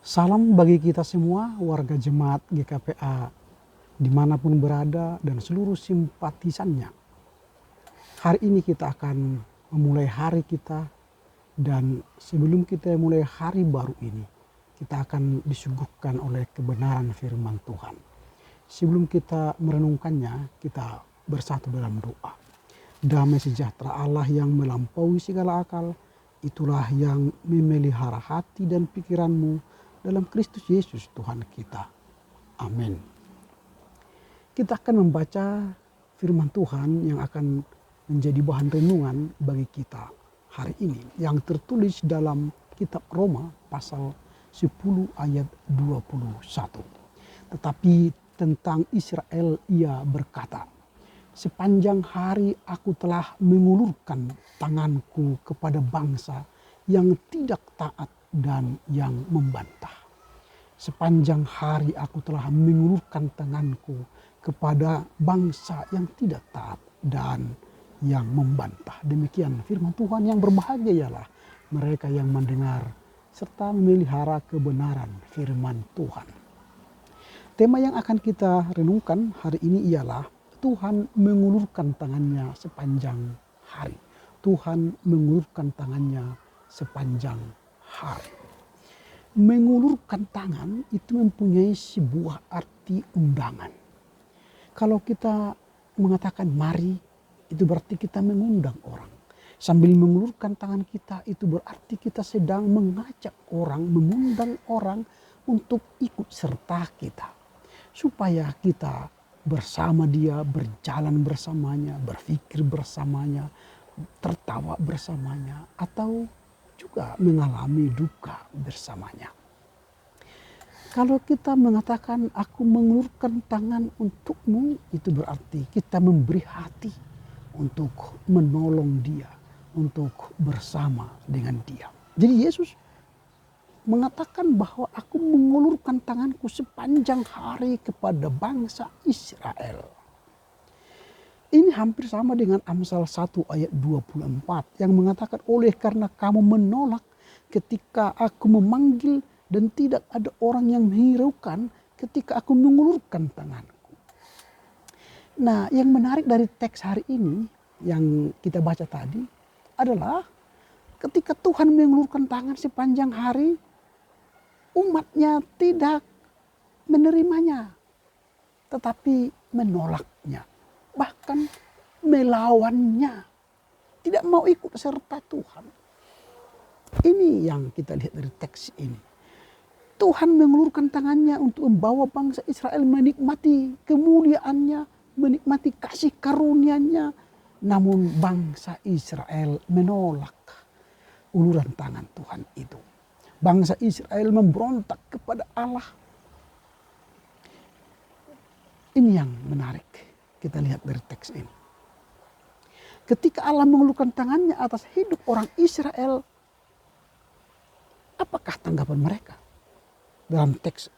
Salam bagi kita semua warga jemaat GKPA dimanapun berada dan seluruh simpatisannya. Hari ini kita akan memulai hari kita, dan sebelum kita mulai hari baru ini, kita akan disuguhkan oleh kebenaran firman Tuhan. Sebelum kita merenungkannya, kita bersatu dalam doa. Damai sejahtera Allah yang melampaui segala akal, itulah yang memelihara hati dan pikiranmu dalam Kristus Yesus Tuhan kita. Amin. Kita akan membaca firman Tuhan yang akan menjadi bahan renungan bagi kita hari ini, yang tertulis dalam kitab Roma pasal 10 ayat 21. Tetapi tentang Israel ia berkata, sepanjang hari aku telah mengulurkan tanganku kepada bangsa yang tidak taat dan yang membantah. Sepanjang hari aku telah mengulurkan tanganku kepada bangsa yang tidak taat dan yang membantah. Demikian firman Tuhan. Yang berbahagia ialah mereka yang mendengar serta memelihara kebenaran firman Tuhan. Tema yang akan kita renungkan hari ini ialah Tuhan mengulurkan tangannya sepanjang hari. Tuhan mengulurkan tangannya sepanjang hari. Mengulurkan tangan itu mempunyai sebuah arti undangan. Kalau kita mengatakan mari, itu berarti kita mengundang orang. Sambil mengulurkan tangan kita, itu berarti kita sedang mengajak orang, mengundang orang untuk ikut serta kita. Supaya kita bersama dia, berjalan bersamanya, berpikir bersamanya, tertawa bersamanya, atau juga mengalami duka bersamanya. Kalau kita mengatakan aku mengulurkan tangan untukmu, itu berarti kita memberi hati untuk menolong dia, untuk bersama dengan dia. Jadi Yesus mengatakan bahwa aku mengulurkan tanganku sepanjang hari kepada bangsa Israel. Ini hampir sama dengan Amsal 1 ayat 24 yang mengatakan, oleh karena kamu menolak ketika aku memanggil dan tidak ada orang yang menghiraukan ketika aku mengulurkan tanganku. Nah, yang menarik dari teks hari ini yang kita baca tadi adalah ketika Tuhan mengulurkan tangan sepanjang hari, umatnya tidak menerimanya, tetapi menolaknya. Bahkan melawannya, tidak mau ikut serta Tuhan. Ini yang kita lihat dari teks ini. Tuhan mengulurkan tangannya untuk membawa bangsa Israel menikmati kemuliaannya, menikmati kasih karunia-Nya. Namun bangsa Israel menolak uluran tangan Tuhan itu. Bangsa Israel memberontak kepada Allah. Ini yang menarik. Kita lihat dari teks ini. Ketika Allah mengulurkan tangannya atas hidup orang Israel, apakah tanggapan mereka dalam teks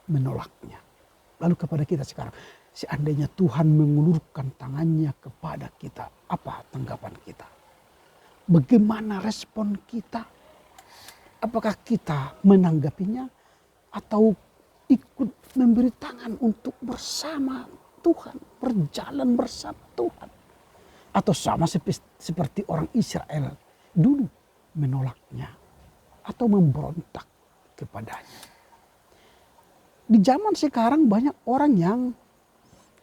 menolaknya? Lalu kepada kita sekarang, seandainya Tuhan mengulurkan tangannya kepada kita, apa tanggapan kita? Bagaimana respon kita? Apakah kita menanggapinya atau ikut memberi tangan untuk bersama Tuhan, berjalan bersama Tuhan? Atau sama seperti orang Israel dulu menolaknya atau memberontak kepadanya. Di zaman sekarang banyak orang yang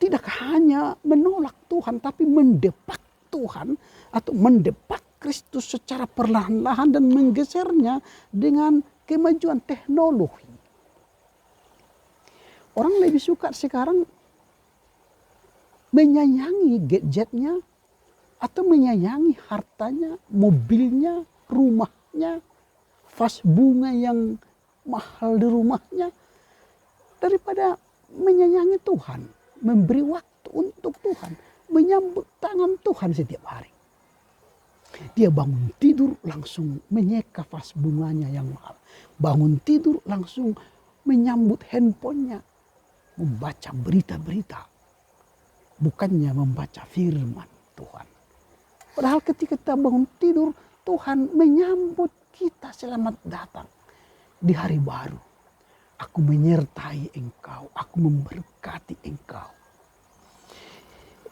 tidak hanya menolak Tuhan, tapi mendepak Tuhan atau mendepak Kristus secara perlahan-lahan dan menggesernya dengan kemajuan teknologi. Orang lebih suka sekarang menyayangi gadgetnya atau menyayangi hartanya, mobilnya, rumahnya, vas bunga yang mahal di rumahnya, daripada menyayangi Tuhan, memberi waktu untuk Tuhan, menyambut tangan Tuhan setiap hari. Dia bangun tidur langsung menyeka vas bunganya yang mahal. Bangun tidur langsung menyambut handphonenya, membaca berita-berita. Bukannya membaca firman Tuhan. Padahal ketika kita bangun tidur, Tuhan menyambut kita selamat datang. di hari baru. Aku menyertai engkau, aku memberkati engkau.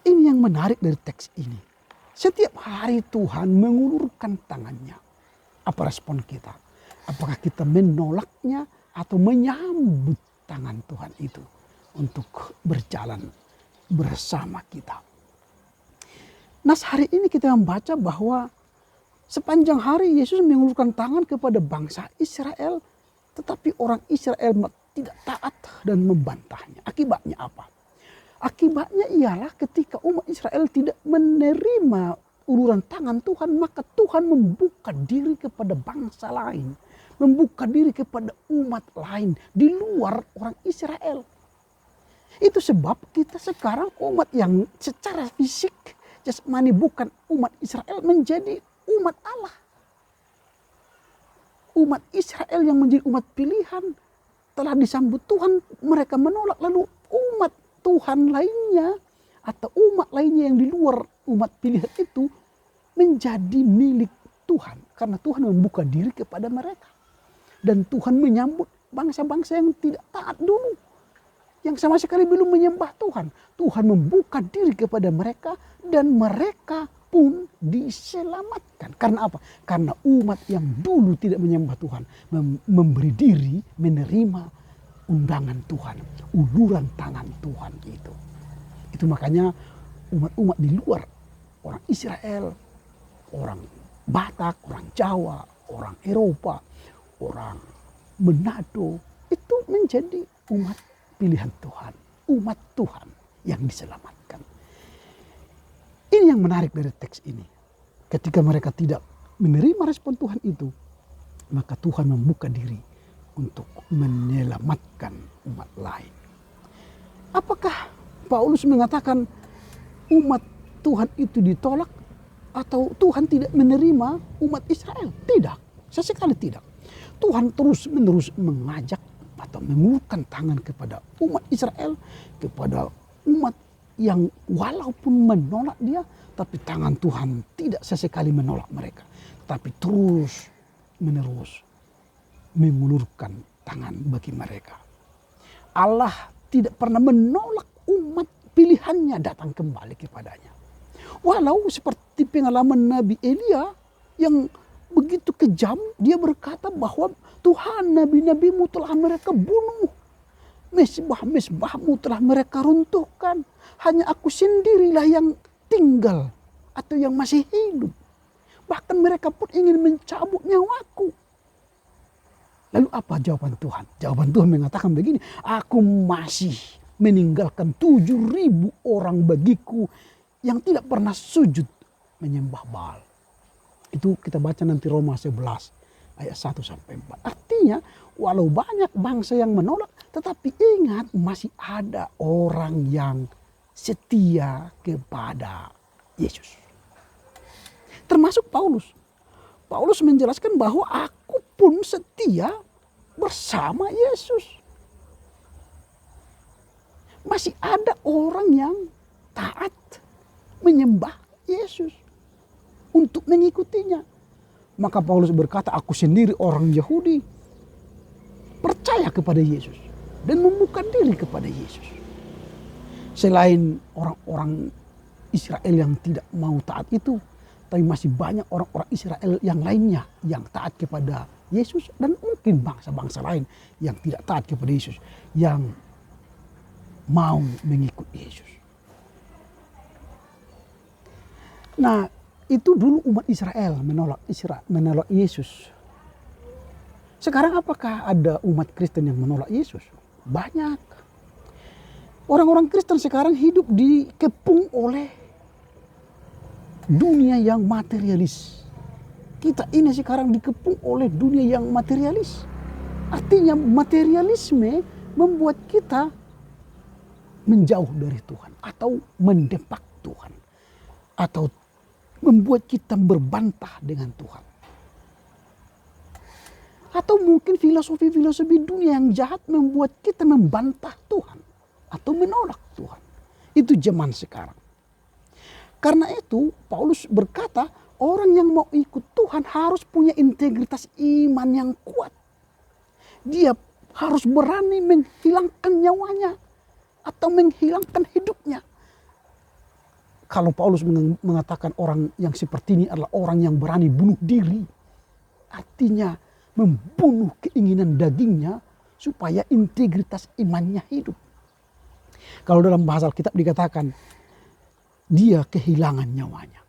Ini yang menarik dari teks ini. Setiap hari Tuhan mengulurkan tangannya. Apa respon kita? Apakah kita menolaknya atau menyambut tangan Tuhan itu untuk berjalan bersama kita? Nah, hari ini kita membaca bahwa sepanjang hari Yesus mengulurkan tangan kepada bangsa Israel, tetapi orang Israel tidak taat dan membantahnya. Akibatnya apa? Akibatnya ialah ketika umat Israel tidak menerima uluran tangan Tuhan, maka Tuhan membuka diri kepada bangsa lain, membuka diri kepada umat lain di luar orang Israel. Itu sebab kita sekarang umat yang secara fisik jasmani bukan umat Israel menjadi umat Allah. Umat Israel yang menjadi umat pilihan telah disambut Tuhan, mereka menolak. Lalu umat Tuhan lainnya atau umat lainnya yang di luar umat pilihan itu menjadi milik Tuhan. Karena Tuhan membuka diri kepada mereka. Dan Tuhan menyambut bangsa-bangsa yang tidak taat dulu, yang sama sekali belum menyembah Tuhan. Tuhan membuka diri kepada mereka dan mereka pun diselamatkan. Karena apa? Karena umat yang dulu tidak menyembah Tuhan memberi diri menerima undangan Tuhan, uluran tangan Tuhan itu. Itu makanya umat-umat di luar orang Israel, orang Batak, orang Jawa, orang Eropa, orang Manado itu menjadi umat pilihan Tuhan, umat Tuhan yang diselamatkan. Ini yang menarik dari teks ini. Ketika mereka tidak menerima respon Tuhan itu, maka Tuhan membuka diri untuk menyelamatkan umat lain. Apakah Paulus mengatakan umat Tuhan itu ditolak atau Tuhan tidak menerima umat Israel? Tidak, sesekali tidak. Tuhan terus-menerus mengajak atau mengulurkan tangan kepada umat Israel, kepada umat yang walaupun menolak dia, tapi tangan Tuhan tidak sesekali menolak mereka, tapi terus menerus mengulurkan tangan bagi mereka. Allah tidak pernah menolak umat pilihannya datang kembali kepadanya. Walau seperti pengalaman Nabi Elia yang begitu kejam, dia berkata bahwa Tuhan, nabi-nabimu telah mereka bunuh, mesbah-mesbahmu telah mereka runtuhkan, hanya aku sendirilah yang tinggal atau yang masih hidup. Bahkan mereka pun ingin mencabut nyawaku. Lalu apa jawaban Tuhan? Jawaban Tuhan mengatakan begini, aku masih meninggalkan 7.000 orang bagiku yang tidak pernah sujud menyembah Baal. Itu kita baca nanti Roma 11 ayat 1-4. Artinya walau banyak bangsa yang menolak, tetapi ingat masih ada orang yang setia kepada Yesus. Termasuk Paulus. Paulus menjelaskan bahwa aku pun setia bersama Yesus. Masih ada orang yang taat menyembah Yesus untuk mengikutinya. Maka Paulus berkata, aku sendiri orang Yahudi percaya kepada Yesus dan membuka diri kepada Yesus. Selain orang-orang Israel yang tidak mau taat itu, tapi masih banyak orang-orang Israel yang lainnya yang taat kepada Yesus, dan mungkin bangsa-bangsa lain yang tidak taat kepada Yesus, yang mau mengikut Yesus. Nah, itu dulu umat Israel menolak Yesus. Sekarang apakah ada umat Kristen yang menolak Yesus? Banyak. Orang-orang Kristen sekarang hidup dikepung oleh dunia yang materialis. Kita ini sekarang dikepung oleh dunia yang materialis. Artinya materialisme membuat kita menjauh dari Tuhan atau mendepak Tuhan, atau membuat kita berbantah dengan Tuhan. Atau mungkin filosofi-filosofi dunia yang jahat membuat kita membantah Tuhan atau menolak Tuhan. Itu zaman sekarang. Karena itu Paulus berkata, orang yang mau ikut Tuhan harus punya integritas iman yang kuat. dia harus berani menghilangkan nyawanya atau menghilangkan hidupnya. Kalau Paulus mengatakan orang yang seperti ini adalah orang yang berani bunuh diri, artinya membunuh keinginan dagingnya supaya integritas imannya hidup. Kalau dalam bahasa Alkitab dikatakan dia kehilangan nyawanya.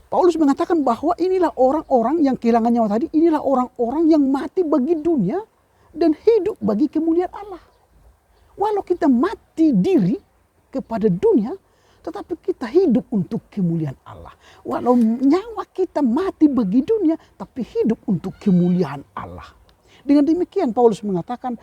Paulus mengatakan bahwa inilah orang-orang yang kehilangan nyawa tadi, inilah orang-orang yang mati bagi dunia dan hidup bagi kemuliaan Allah. Walau kita mati diri kepada dunia, tetapi kita hidup untuk kemuliaan Allah. Walau nyawa kita mati bagi dunia, tapi hidup untuk kemuliaan Allah. Dengan demikian Paulus mengatakan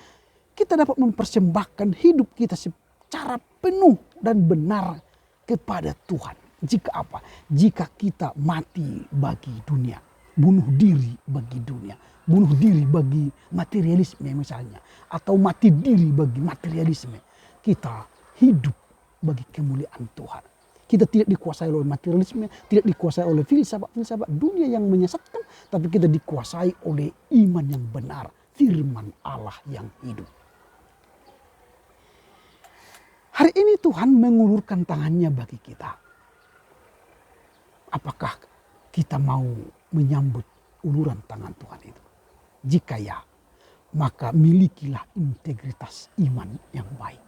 kita dapat mempersembahkan hidup kita secara penuh dan benar kepada Tuhan. Jika apa? Jika kita mati bagi dunia, bunuh diri bagi dunia, bunuh diri bagi materialisme misalnya, atau mati diri bagi materialisme, kita hidup bagi kemuliaan Tuhan. Kita tidak dikuasai oleh materialisme, tidak dikuasai oleh filsafat dunia yang menyesatkan, tapi kita dikuasai oleh iman yang benar, firman Allah yang hidup. Hari ini Tuhan mengulurkan tangannya bagi kita. Apakah kita mau menyambut uluran tangan Tuhan itu? Jika ya, maka milikilah integritas iman yang baik.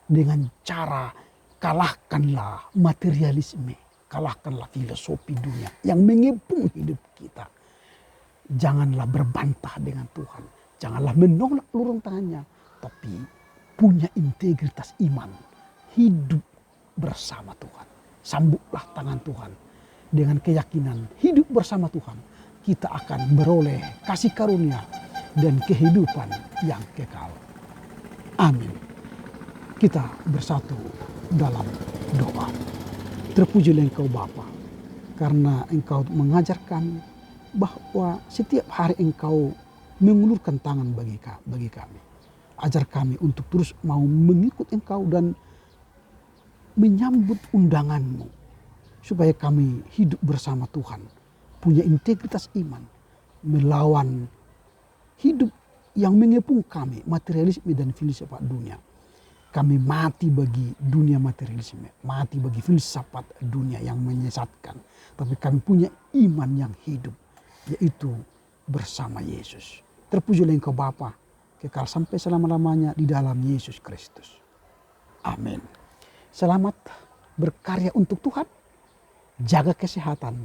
Dengan cara kalahkanlah materialisme, kalahkanlah filosofi dunia yang mengepung hidup kita. Janganlah berbantah dengan Tuhan, janganlah menolak uluran tangannya, tapi punya integritas iman, hidup bersama Tuhan. Sambutlah tangan Tuhan dengan keyakinan hidup bersama Tuhan. Kita akan beroleh kasih karunia dan kehidupan yang kekal. Amin. Kita bersatu dalam doa. Terpujilah Engkau Bapa, karena Engkau mengajarkan bahwa setiap hari Engkau mengulurkan tangan bagi kami. Ajar kami untuk terus mau mengikut Engkau dan menyambut undangan-Mu, supaya kami hidup bersama Tuhan, punya integritas iman, melawan hidup yang mengepung kami, materialisme dan filsafat dunia. Kami mati bagi dunia materialisme, mati bagi filsafat dunia yang menyesatkan, tapi kami punya iman yang hidup, yaitu bersama Yesus. Terpujilah Engkau Bapa, kekal sampai selama-lamanya di dalam Yesus Kristus. Amin. Selamat berkarya untuk Tuhan, jaga kesehatan,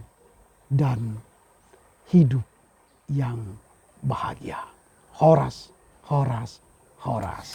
dan hidup yang bahagia. Horas, horas, horas.